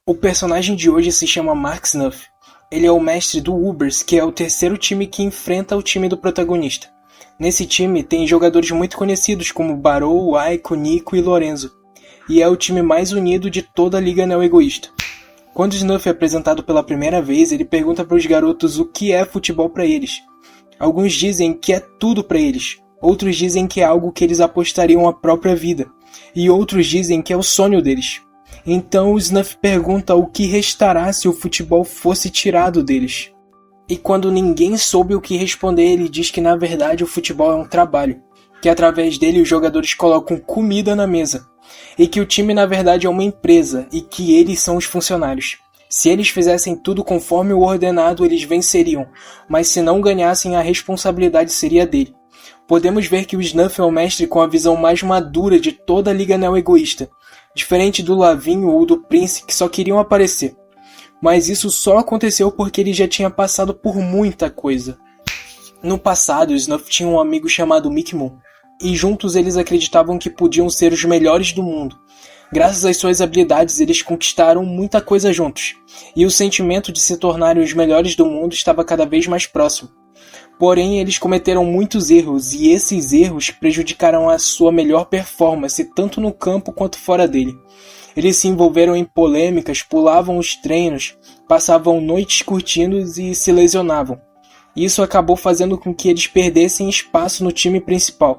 O personagem de hoje se chama Mark Snuff. Ele é o mestre do Ubers, que é o terceiro time que enfrenta o time do protagonista. Nesse time tem jogadores muito conhecidos como Barou, Aiko, Nico e Lorenzo, e é o time mais unido de toda a Liga Neo-Egoísta. Quando Snuff é apresentado pela primeira vez, ele pergunta para os garotos o que é futebol para eles. Alguns dizem que é tudo para eles, outros dizem que é algo que eles apostariam a própria vida, e outros dizem que é o sonho deles. Então Snuff pergunta o que restará se o futebol fosse tirado deles. E quando ninguém soube o que responder, ele diz que na verdade o futebol é um trabalho, que através dele os jogadores colocam comida na mesa, e que o time na verdade é uma empresa e que eles são os funcionários. Se eles fizessem tudo conforme o ordenado, eles venceriam, mas se não ganhassem, a responsabilidade seria dele. Podemos ver que o Snuff é o mestre com a visão mais madura de toda a Liga Neo-Egoísta, diferente do Lavinho ou do Prince que só queriam aparecer. Mas isso só aconteceu porque ele já tinha passado por muita coisa. No passado, Snuff tinha um amigo chamado Mickey Moon, e juntos eles acreditavam que podiam ser os melhores do mundo. Graças às suas habilidades, eles conquistaram muita coisa juntos, e o sentimento de se tornarem os melhores do mundo estava cada vez mais próximo. Porém, eles cometeram muitos erros, e esses erros prejudicaram a sua melhor performance, tanto no campo quanto fora dele. Eles se envolveram em polêmicas, pulavam os treinos, passavam noites curtindo e se lesionavam. Isso acabou fazendo com que eles perdessem espaço no time principal.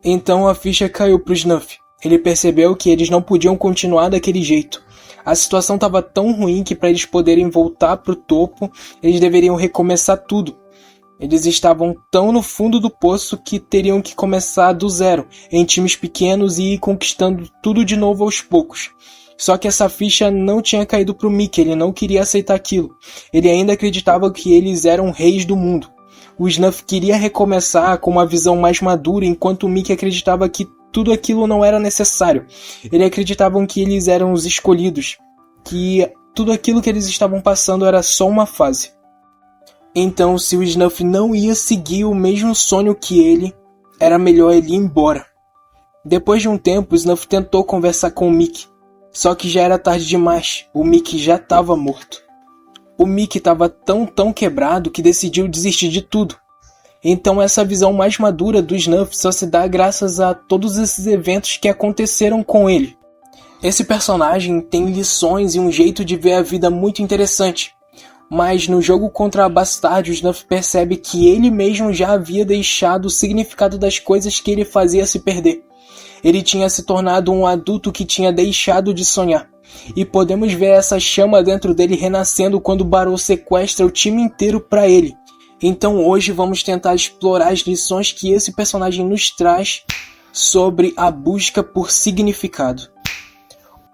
Então a ficha caiu para o Snuff. Ele percebeu que eles não podiam continuar daquele jeito. A situação estava tão ruim que para eles poderem voltar para o topo, eles deveriam recomeçar tudo. Eles estavam tão no fundo do poço que teriam que começar do zero, em times pequenos e ir conquistando tudo de novo aos poucos. Só que essa ficha não tinha caído para o Mickey, ele não queria aceitar aquilo. Ele ainda acreditava que eles eram reis do mundo. O Snuff queria recomeçar com uma visão mais madura, enquanto o Mickey acreditava que tudo aquilo não era necessário. Eles acreditavam que eles eram os escolhidos, que tudo aquilo que eles estavam passando era só uma fase. Então, se o Snuff não ia seguir o mesmo sonho que ele, era melhor ele ir embora. Depois de um tempo, o Snuff tentou conversar com o Mickey, só que já era tarde demais, o Mickey já estava morto. O Mickey estava tão quebrado que decidiu desistir de tudo. Então essa visão mais madura do Snuff só se dá graças a todos esses eventos que aconteceram com ele. Esse personagem tem lições e um jeito de ver a vida muito interessante. Mas no jogo contra a Bastard, o Snuff percebe que ele mesmo já havia deixado o significado das coisas que ele fazia se perder. Ele tinha se tornado um adulto que tinha deixado de sonhar. E podemos ver essa chama dentro dele renascendo quando Barou sequestra o time inteiro para ele. Então hoje vamos tentar explorar as lições que esse personagem nos traz sobre a busca por significado.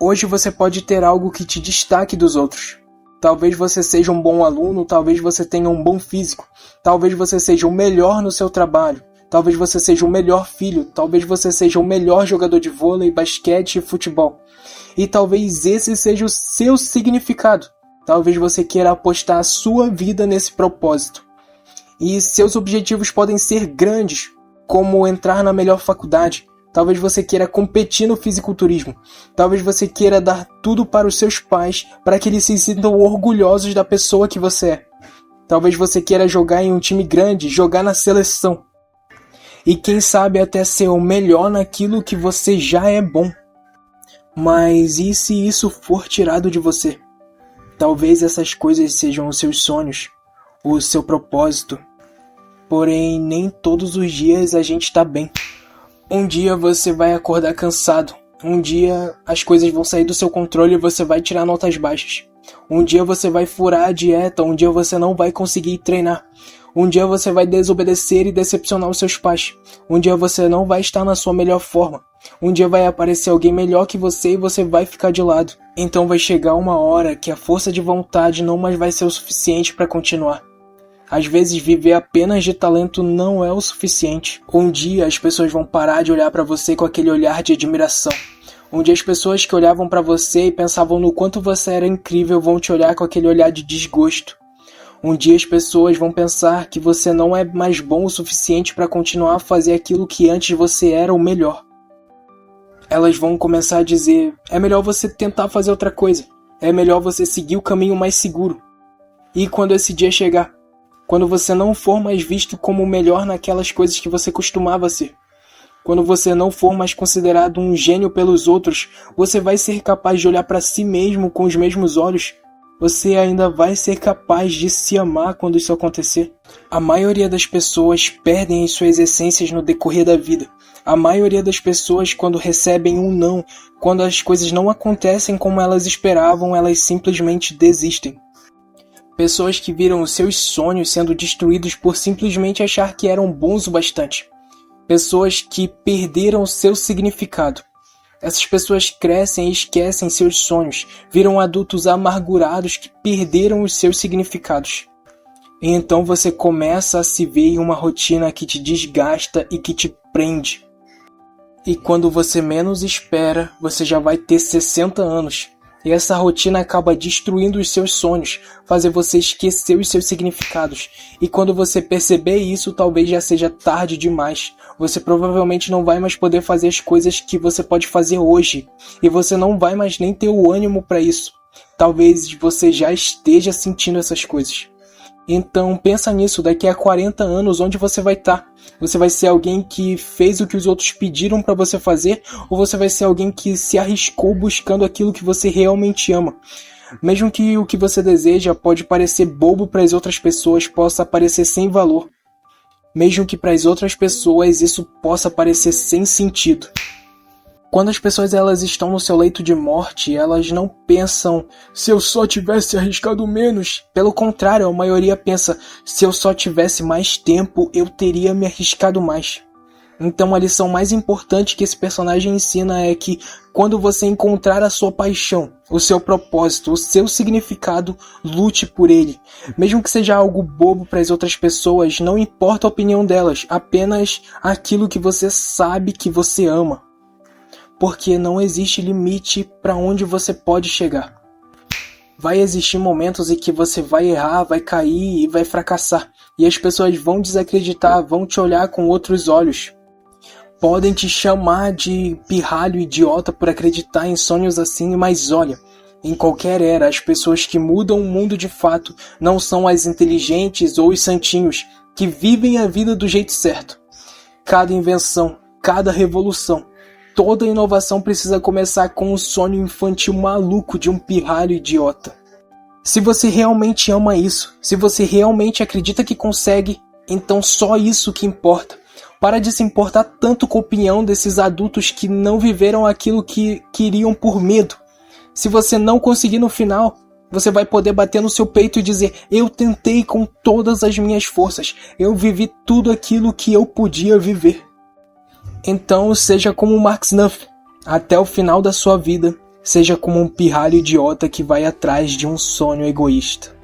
Hoje você pode ter algo que te destaque dos outros. Talvez você seja um bom aluno, talvez você tenha um bom físico, talvez você seja o melhor no seu trabalho, talvez você seja o melhor filho, talvez você seja o melhor jogador de vôlei, basquete e futebol. E talvez esse seja o seu significado. Talvez você queira apostar a sua vida nesse propósito. E seus objetivos podem ser grandes, como entrar na melhor faculdade. Talvez você queira competir no fisiculturismo. Talvez você queira dar tudo para os seus pais, para que eles se sintam orgulhosos da pessoa que você é. Talvez você queira jogar em um time grande, jogar na seleção. E quem sabe até ser o melhor naquilo que você já é bom. Mas e se isso for tirado de você? Talvez essas coisas sejam os seus sonhos, o seu propósito. Porém, nem todos os dias a gente está bem. Um dia você vai acordar cansado. Um dia as coisas vão sair do seu controle e você vai tirar notas baixas. Um dia você vai furar a dieta, um dia você não vai conseguir treinar. Um dia você vai desobedecer e decepcionar os seus pais. Um dia você não vai estar na sua melhor forma. Um dia vai aparecer alguém melhor que você e você vai ficar de lado. Então vai chegar uma hora que a força de vontade não mais vai ser o suficiente para continuar. Às vezes viver apenas de talento não é o suficiente. Um dia as pessoas vão parar de olhar para você com aquele olhar de admiração. Um dia as pessoas que olhavam para você e pensavam no quanto você era incrível vão te olhar com aquele olhar de desgosto. Um dia as pessoas vão pensar que você não é mais bom o suficiente para continuar a fazer aquilo que antes você era o melhor. Elas vão começar a dizer, é melhor você tentar fazer outra coisa. é melhor você seguir o caminho mais seguro. E quando esse dia chegar, quando você não for mais visto como o melhor naquelas coisas que você costumava ser, quando você não for mais considerado um gênio pelos outros, você vai ser capaz de olhar para si mesmo com os mesmos olhos? Você ainda vai ser capaz de se amar quando isso acontecer? A maioria das pessoas perdem as suas essências no decorrer da vida. A maioria das pessoas, quando recebem um não, quando as coisas não acontecem como elas esperavam, elas simplesmente desistem. Pessoas que viram os seus sonhos sendo destruídos por simplesmente achar que eram bons o bastante. Pessoas que perderam seu significado. Essas pessoas crescem e esquecem seus sonhos, viram adultos amargurados que perderam os seus significados. E então você começa a se ver em uma rotina que te desgasta e que te prende. E quando você menos espera, você já vai ter 60 anos. E essa rotina acaba destruindo os seus sonhos, fazer você esquecer os seus significados. E quando você perceber isso, talvez já seja tarde demais. Você provavelmente não vai mais poder fazer as coisas que você pode fazer hoje. E você não vai mais nem ter o ânimo para isso. Talvez você já esteja sentindo essas coisas. Então pensa nisso, daqui a 40 anos, onde você vai estar? Você vai ser alguém que fez o que os outros pediram para você fazer? Ou você vai ser alguém que se arriscou buscando aquilo que você realmente ama? Mesmo que o que você deseja pode parecer bobo para as outras pessoas, possa parecer sem valor. Mesmo que para as outras pessoas isso possa parecer sem sentido. Quando as pessoas elas estão no seu leito de morte, elas não pensam, se eu só tivesse arriscado menos. Pelo contrário, a maioria pensa, se eu só tivesse mais tempo, eu teria me arriscado mais. Então a lição mais importante que esse personagem ensina é que quando você encontrar a sua paixão, o seu propósito, o seu significado, lute por ele. Mesmo que seja algo bobo para as outras pessoas, não importa a opinião delas, apenas aquilo que você sabe que você ama. Porque não existe limite para onde você pode chegar. Vai existir momentos em que você vai errar, vai cair e vai fracassar. E as pessoas vão desacreditar, vão te olhar com outros olhos. Podem te chamar de pirralho, idiota por acreditar em sonhos assim, mas olha, em qualquer era, as pessoas que mudam o mundo de fato não são as inteligentes ou os santinhos que vivem a vida do jeito certo. Cada invenção, cada revolução, toda inovação precisa começar com um sonho infantil maluco de um pirralho idiota. Se você realmente ama isso, se você realmente acredita que consegue, então só isso que importa. Para de se importar tanto com a opinião desses adultos que não viveram aquilo que queriam por medo. Se você não conseguir no final, você vai poder bater no seu peito e dizer, eu tentei com todas as minhas forças, eu vivi tudo aquilo que eu podia viver. Então seja como o Mark Snuff, até o final da sua vida, seja como um pirralho idiota que vai atrás de um sonho egoísta.